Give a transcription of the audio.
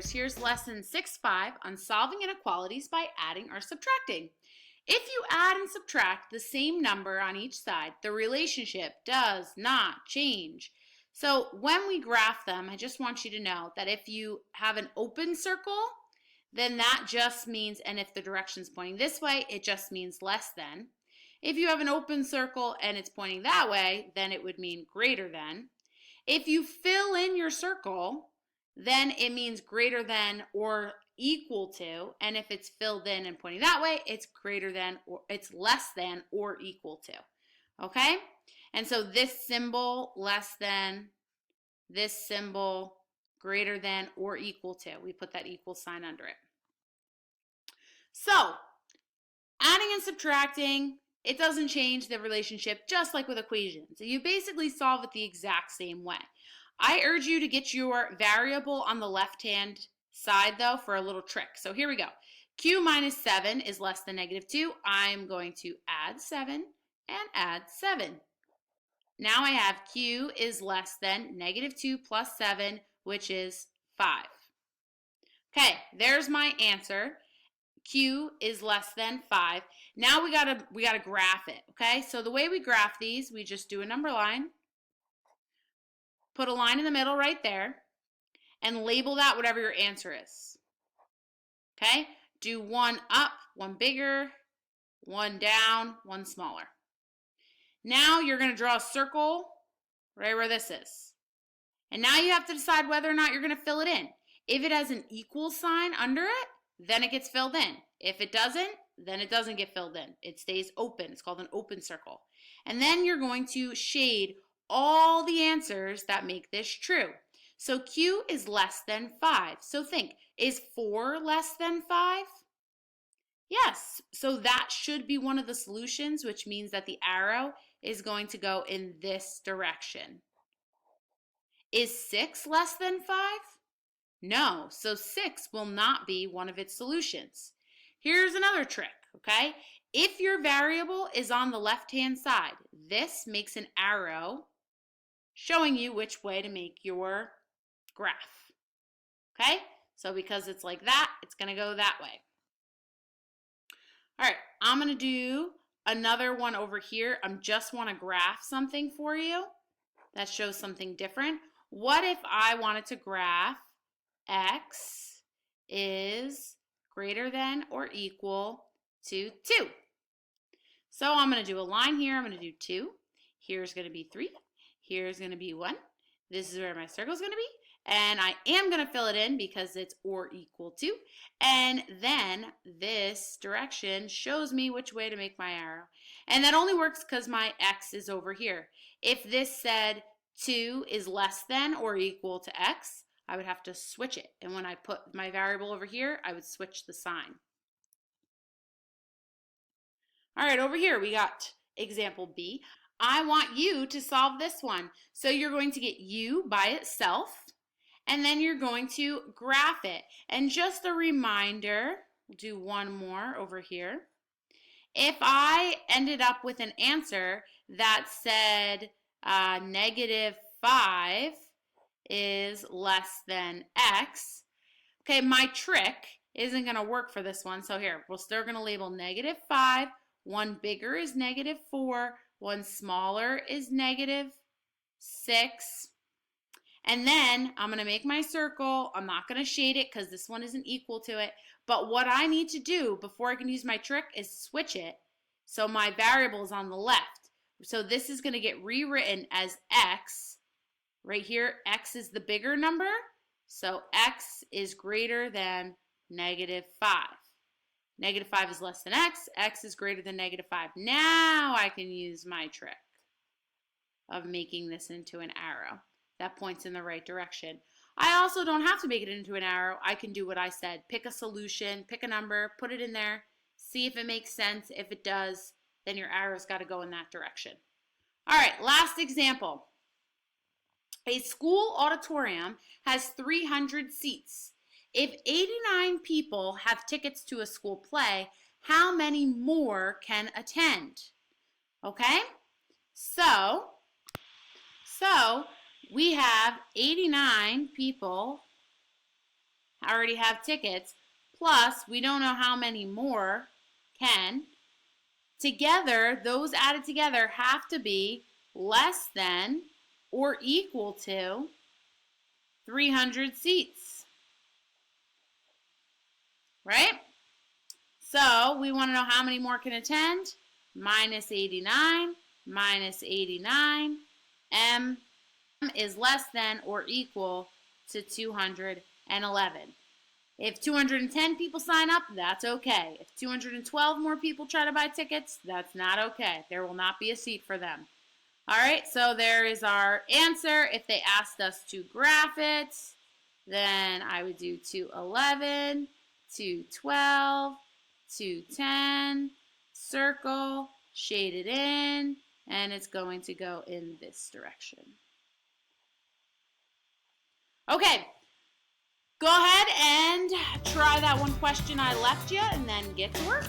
learners, here's lesson 6.5 on solving inequalities by adding or subtracting. If you add and subtract the same number on each side, the relationship does not change. So when we graph them, I just want you to know that if you have an open circle, then that just means, and if the direction's pointing this way, it just means less than. If you have an open circle and it's pointing that way, then it would mean greater than. If you fill in your circle, then it means greater than or equal to, and if it's filled in and pointing that way, it's greater than or it's less than or equal to. Okay? And so this symbol less than, this symbol greater than or equal to. We put that equal sign under it. So, adding and subtracting, it doesn't change the relationship, just like with equations. So you basically solve it the exact same way. I urge you to get your variable on the left-hand side, though, for a little trick. So here we go. Q minus 7 is less than negative 2. I'm going to add 7 and add 7. Now I have Q is less than negative 2 plus 7, which is 5. Okay, there's my answer. Q is less than 5. Now we gotta graph it, okay? So the way we graph these, we just do a number line, put a line in the middle right there, and label that whatever your answer is. Okay? Do one up, one bigger, one down, one smaller. Now you're going to draw a circle right where this is. And now you have to decide whether or not you're going to fill it in. If it has an equal sign under it, then it gets filled in. If it doesn't, then it doesn't get filled in. It stays open. It's called an open circle. And then you're going to shade all the answers that make this true. So Q is less than 5. So think, is 4 less than 5? Yes. So that should be one of the solutions, which means that the arrow is going to go in this direction. Is 6 less than 5? No. So 6 will not be one of its solutions. Here's another trick, okay? If your variable is on the left-hand side, this makes an arrow showing you which way to make your graph. Okay? So because it's like that, it's going to go that way. All right, I'm going to do another one over here. I just want to graph something for you that shows something different. What if I wanted to graph x is greater than or equal to 2? So I'm going to do a line here. I'm going to do 2. Here's going to be 3. Here's going to be 1. This is where my circle is going to be. And I am going to fill it in because it's or equal to. And then this direction shows me which way to make my arrow. And that only works because my x is over here. If this said 2 is less than or equal to x, I would have to switch it. And when I put my variable over here, I would switch the sign. All right, over here we got example B. I want you to solve this one. So you're going to get u by itself, and then you're going to graph it. And just a reminder, we'll do one more over here. If I ended up with an answer that said negative 5 is less than x, okay, my trick isn't going to work for this one. So here, we're still going to label negative 5. One bigger is negative 4. One smaller is negative 6. And then I'm going to make my circle. I'm not going to shade it because this one isn't equal to it. But what I need to do before I can use my trick is switch it so my variable is on the left. So this is going to get rewritten as x. Right here, x is the bigger number. So x is greater than negative 5. Negative 5 is less than x. X is greater than negative 5. Now I can use my trick of making this into an arrow that points in the right direction. I also don't have to make it into an arrow. I can do what I said. Pick a solution, pick a number, put it in there, see if it makes sense. If it does, then your arrow's got to go in that direction. All right, last example. A school auditorium has 300 seats. If 89 people have tickets to a school play, how many more can attend? Okay? So we have 89 people already have tickets, plus we don't know how many more can. Together, those added together have to be less than or equal to 300 seats, right? So we want to know how many more can attend. Minus 89, minus 89. M is less than or equal to 211. If 210 people sign up, that's okay. If 212 more people try to buy tickets, that's not okay. There will not be a seat for them. All right, so there is our answer. If they asked us to graph it, then I would do 211, 212, 210, circle, shade it in, and it's going to go in this direction. Okay, go ahead and try that one question I left you and then get to work.